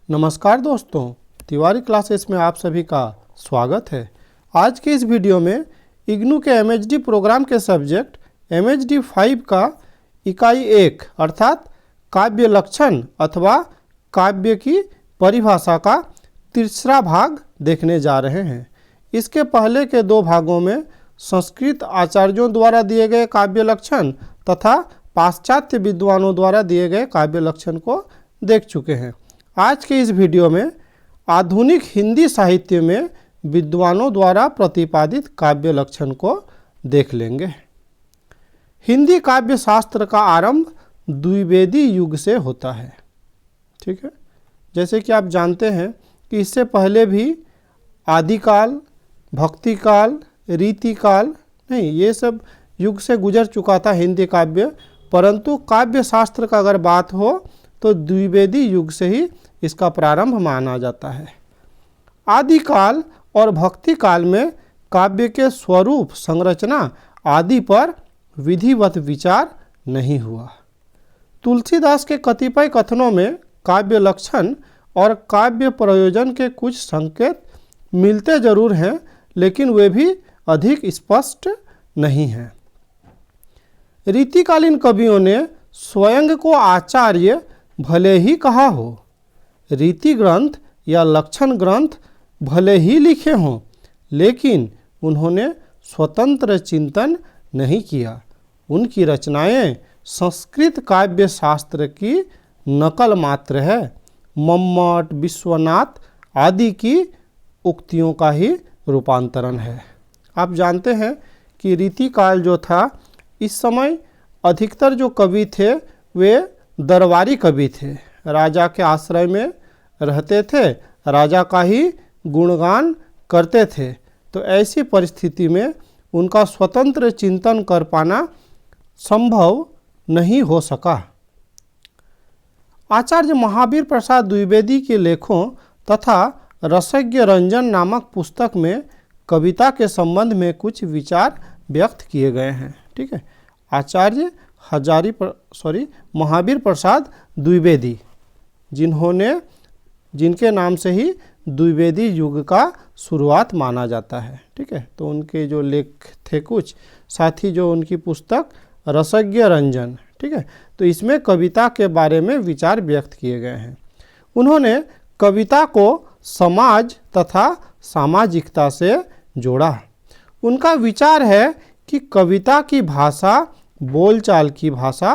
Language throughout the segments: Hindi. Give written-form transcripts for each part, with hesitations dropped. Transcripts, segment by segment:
नमस्कार दोस्तों, तिवारी क्लासेस में आप सभी का स्वागत है। आज के इस वीडियो में इग्नू के एमएचडी प्रोग्राम के सब्जेक्ट एमएचडी 5 का इकाई 1 अर्थात काव्य लक्षण अथवा काव्य की परिभाषा का तीसरा भाग देखने जा रहे हैं। इसके पहले के दो भागों में संस्कृत आचार्यों द्वारा दिए गए काव्य लक्षण तथा पाश्चात्य विद्वानों द्वारा दिए गए काव्य लक्षण को देख चुके हैं। आज के इस वीडियो में आधुनिक हिंदी साहित्य में विद्वानों द्वारा प्रतिपादित काव्य लक्षण को देख लेंगे। हिंदी काव्य शास्त्र का आरंभ द्विवेदी युग से होता है। ठीक है, जैसे कि आप जानते हैं कि इससे पहले भी आदिकाल, भक्तिकाल, रीतिकाल नहीं, ये सब युग से गुजर चुका था हिंदी काव्य, परंतु काव्य शास्त्र का अगर बात हो तो द्विवेदी युग से ही इसका प्रारंभ माना जाता है। आदिकाल और भक्ति काल में काव्य के स्वरूप, संरचना आदि पर विधिवत विचार नहीं हुआ। तुलसीदास के कतिपय कथनों में काव्य लक्षण और काव्य प्रयोजन के कुछ संकेत मिलते जरूर हैं, लेकिन वे भी अधिक स्पष्ट नहीं हैं। रीतिकालीन कवियों ने स्वयं को आचार्य भले ही कहा हो, रीति ग्रंथ या लक्षण ग्रंथ भले ही लिखे हों, लेकिन उन्होंने स्वतंत्र चिंतन नहीं किया। उनकी रचनाएं संस्कृत काव्य शास्त्र की नकल मात्र है, मम्मट, विश्वनाथ आदि की उक्तियों का ही रूपांतरण है। आप जानते हैं कि रीतिकाल जो था, इस समय अधिकतर जो कवि थे वे दरबारी कवि थे, राजा के आश्रय में रहते थे, राजा का ही गुणगान करते थे। तो ऐसी परिस्थिति में उनका स्वतंत्र चिंतन कर पाना संभव नहीं हो सका। आचार्य महावीर प्रसाद द्विवेदी के लेखों तथा रसज्ञ रंजन नामक पुस्तक में कविता के संबंध में कुछ विचार व्यक्त किए गए हैं। ठीक है, आचार्य महावीर प्रसाद द्विवेदी, जिनके नाम से ही द्विवेदी युग का शुरुआत माना जाता है। ठीक है, तो उनके जो लेख थे कुछ, साथ ही जो उनकी पुस्तक रसज्ञ रंजन, ठीक है, तो इसमें कविता के बारे में विचार व्यक्त किए गए हैं। उन्होंने कविता को समाज तथा सामाजिकता से जोड़ा। उनका विचार है कि कविता की भाषा बोलचाल की भाषा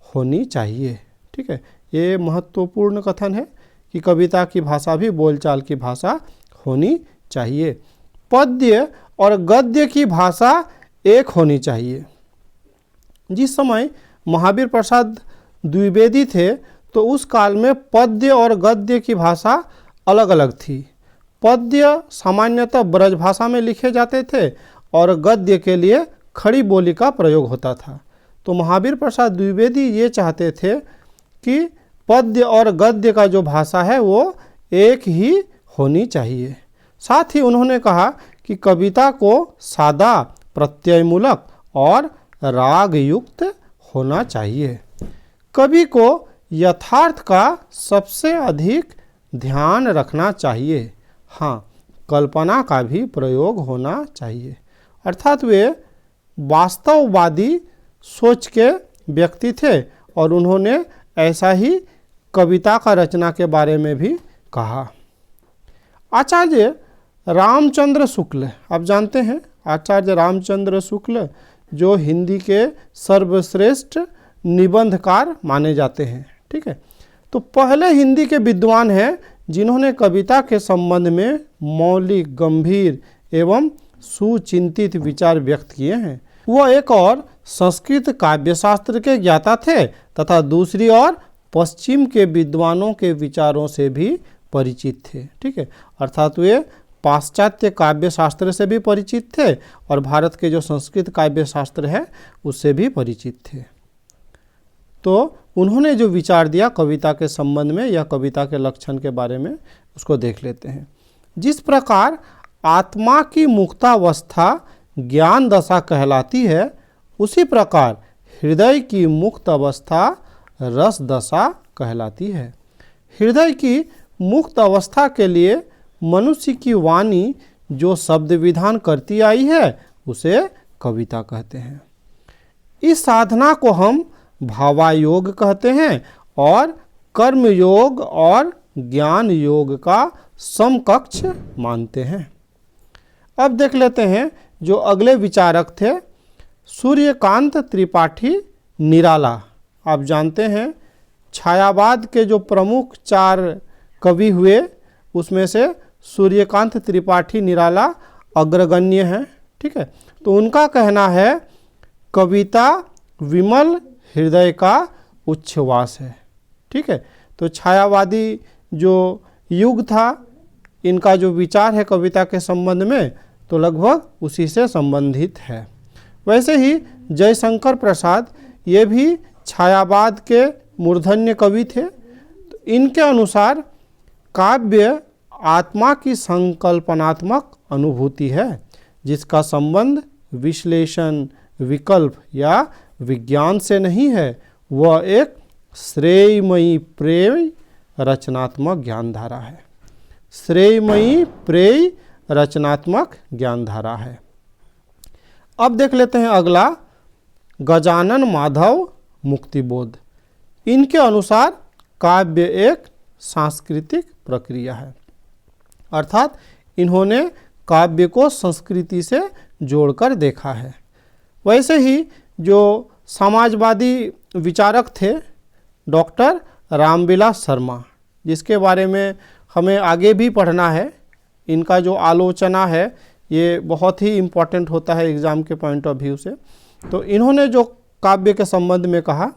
होनी चाहिए। ठीक है, ये महत्वपूर्ण कथन है कि कविता की भाषा भी बोलचाल की भाषा होनी चाहिए। पद्य और गद्य की भाषा एक होनी चाहिए। जिस समय महावीर प्रसाद द्विवेदी थे तो उस काल में पद्य और गद्य की भाषा अलग अलग थी। पद्य सामान्यतः ब्रज भाषा में लिखे जाते थे और गद्य के लिए खड़ी बोली का प्रयोग होता था। तो महावीर प्रसाद द्विवेदी ये चाहते थे कि पद्य और गद्य का जो भाषा है वो एक ही होनी चाहिए। साथ ही उन्होंने कहा कि कविता को सादा, प्रत्ययमूलक और राग युक्त होना चाहिए। कवि को यथार्थ का सबसे अधिक ध्यान रखना चाहिए। हाँ, कल्पना का भी प्रयोग होना चाहिए। अर्थात वे वास्तववादी सोच के व्यक्ति थे और उन्होंने ऐसा ही कविता का रचना के बारे में भी कहा। आचार्य रामचंद्र शुक्ल, आप जानते हैं आचार्य रामचंद्र शुक्ल जो हिंदी के सर्वश्रेष्ठ निबंधकार माने जाते हैं। ठीक है, तो पहले हिंदी के विद्वान हैं जिन्होंने कविता के संबंध में मौलिक, गंभीर एवं सुचिंतित विचार व्यक्त किए हैं। वह एक और संस्कृत काव्य शास्त्र के ज्ञाता थे तथा दूसरी ओर पश्चिम के विद्वानों के विचारों से भी परिचित थे। ठीक है, अर्थात वे पाश्चात्य काव्य शास्त्र से भी परिचित थे और भारत के जो संस्कृत काव्य शास्त्र है उससे भी परिचित थे। तो उन्होंने जो विचार दिया कविता के संबंध में या कविता के लक्षण के बारे में, उसको देख लेते हैं। जिस प्रकार आत्मा की मुक्तावस्था ज्ञान दशा कहलाती है, उसी प्रकार हृदय की मुक्त अवस्था रस दशा कहलाती है। हृदय की मुक्त अवस्था के लिए मनुष्य की वाणी जो शब्द विधान करती आई है उसे कविता कहते हैं। इस साधना को हम भावायोग कहते हैं और कर्म योग और ज्ञान योग का समकक्ष मानते हैं। अब देख लेते हैं जो अगले विचारक थे सूर्यकांत त्रिपाठी निराला। आप जानते हैं छायावाद के जो प्रमुख 4 कवि हुए उसमें से सूर्यकांत त्रिपाठी निराला अग्रगण्य हैं। ठीक है, तो उनका कहना है कविता विमल हृदय का उच्छ्वास है। ठीक है, तो छायावादी जो युग था इनका जो विचार है कविता के संबंध में तो लगभग उसी से संबंधित है। वैसे ही जयशंकर प्रसाद ये भी छायावाद के मूर्धन्य कवि थे। तो इनके अनुसार काव्य आत्मा की संकल्पनात्मक अनुभूति है जिसका संबंध विश्लेषण विकल्प या विज्ञान से नहीं है, वह एक श्रेयमयी प्रेय रचनात्मक ज्ञानधारा है। श्रेयमयी प्रेय रचनात्मक ज्ञानधारा है। अब देख लेते हैं अगला गजानन माधव मुक्तिबोध। इनके अनुसार काव्य एक सांस्कृतिक प्रक्रिया है, अर्थात इन्होंने काव्य को संस्कृति से जोड़कर देखा है। वैसे ही जो समाजवादी विचारक थे डॉक्टर रामविलास शर्मा, जिसके बारे में हमें आगे भी पढ़ना है, इनका जो आलोचना है ये बहुत ही इम्पोर्टेंट होता है एग्ज़ाम के पॉइंट ऑफ व्यू से। तो इन्होंने जो काव्य के संबंध में कहा,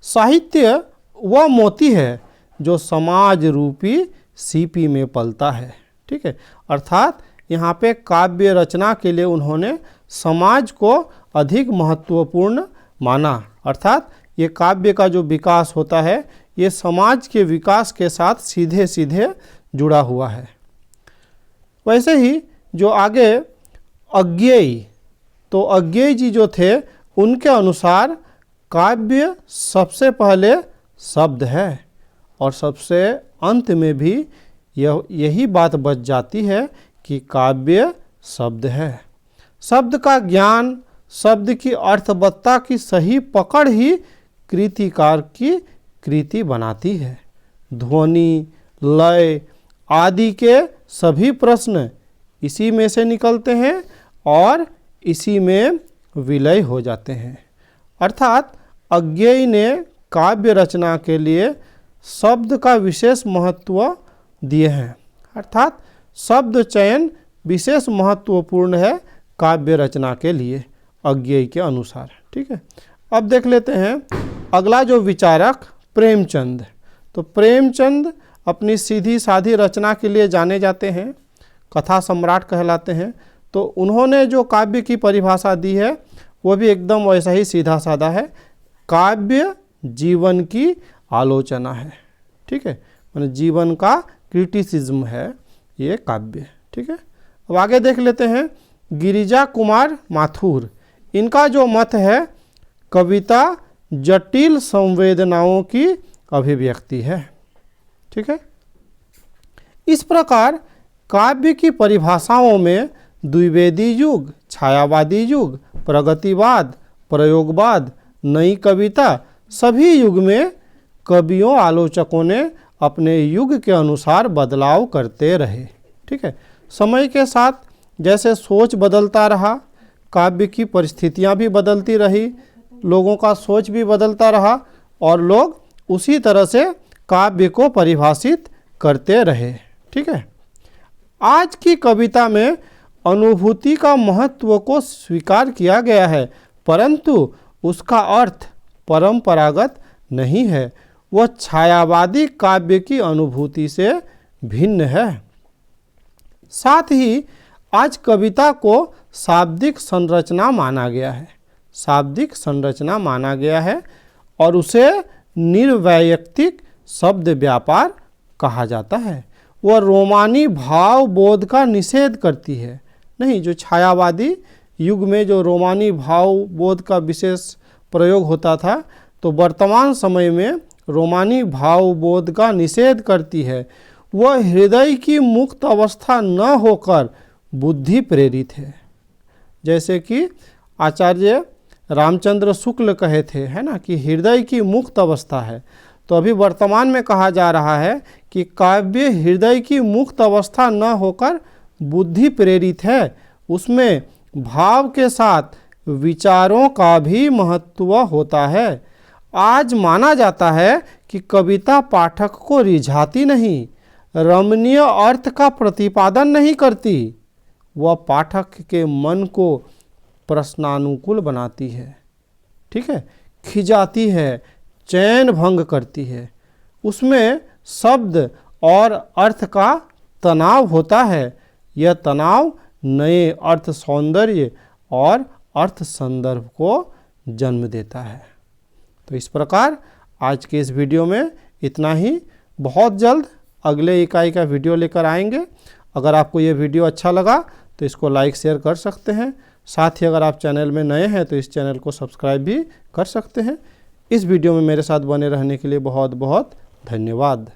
साहित्य वह मोती है जो समाज रूपी सीपी में पलता है। ठीक है, अर्थात यहाँ पे काव्य रचना के लिए उन्होंने समाज को अधिक महत्वपूर्ण माना, अर्थात ये काव्य का जो विकास होता है ये समाज के विकास के साथ सीधे सीधे जुड़ा हुआ है। वैसे ही जो आगे अज्ञेय, तो अज्ञेय जी जो थे उनके अनुसार काव्य सबसे पहले शब्द है और सबसे अंत में भी यही बात बच जाती है कि काव्य शब्द है। शब्द का ज्ञान, शब्द की अर्थवत्ता की सही पकड़ ही कृतिकार की कृति बनाती है। ध्वनि, लय आदि के सभी प्रश्न इसी में से निकलते हैं और इसी में विलय हो जाते हैं। अर्थात अज्ञेय ने काव्य रचना के लिए शब्द का विशेष महत्व दिए हैं, अर्थात शब्द चयन विशेष महत्वपूर्ण है काव्य रचना के लिए अज्ञेय के अनुसार। ठीक है, अब देख लेते हैं अगला जो विचारक प्रेमचंद। तो प्रेमचंद अपनी सीधी साधी रचना के लिए जाने जाते हैं, कथा सम्राट कहलाते हैं। तो उन्होंने जो काव्य की परिभाषा दी है वो भी एकदम वैसा ही सीधा साधा है, काव्य जीवन की आलोचना है। ठीक है, मतलब जीवन का क्रिटिसिज्म है ये काव्य। ठीक है, अब आगे देख लेते हैं गिरिजा कुमार माथुर। इनका जो मत है कविता जटिल संवेदनाओं की अभिव्यक्ति है। ठीक है, इस प्रकार काव्य की परिभाषाओं में द्विवेदी युग, छायावादी युग, प्रगतिवाद, प्रयोगवाद, नई कविता, सभी युग में कवियों आलोचकों ने अपने युग के अनुसार बदलाव करते रहे। ठीक है, समय के साथ जैसे सोच बदलता रहा, काव्य की परिस्थितियां भी बदलती रही, लोगों का सोच भी बदलता रहा और लोग उसी तरह से काव्य को परिभाषित करते रहे। ठीक है, आज की कविता में अनुभूति का महत्व को स्वीकार किया गया है, परंतु उसका अर्थ परंपरागत नहीं है, वह छायावादी काव्य की अनुभूति से भिन्न है। साथ ही आज कविता को शाब्दिक संरचना माना गया है, शाब्दिक संरचना माना गया है और उसे निर्वैयक्तिक शब्द व्यापार कहा जाता है। वह रोमानी भाव बोध का निषेध करती है। नहीं, जो छायावादी युग में जो रोमानी भाव बोध का विशेष प्रयोग होता था, तो वर्तमान समय में रोमानी भावबोध का निषेध करती है। वह हृदय की मुक्त अवस्था न होकर बुद्धि प्रेरित है। जैसे कि आचार्य रामचंद्र शुक्ल कहे थे, है ना, कि हृदय की मुक्त अवस्था है। तो अभी वर्तमान में कहा जा रहा है कि काव्य हृदय की मुक्त अवस्था न होकर बुद्धि प्रेरित है। उसमें भाव के साथ विचारों का भी महत्व होता है। आज माना जाता है कि कविता पाठक को रिझाती नहीं, रमणीय अर्थ का प्रतिपादन नहीं करती, वह पाठक के मन को प्रश्नानुकूल बनाती है, ठीक है, खिंचाती है, चैन भंग करती है। उसमें शब्द और अर्थ का तनाव होता है। यह तनाव नए अर्थ सौंदर्य और अर्थ संदर्भ को जन्म देता है। तो इस प्रकार आज के इस वीडियो में इतना ही। बहुत जल्द अगले इकाई का वीडियो लेकर आएंगे। अगर आपको ये वीडियो अच्छा लगा तो इसको लाइक शेयर कर सकते हैं। साथ ही अगर आप चैनल में नए हैं तो इस चैनल को सब्सक्राइब भी कर सकते हैं। इस वीडियो में मेरे साथ बने रहने के लिए बहुत बहुत धन्यवाद।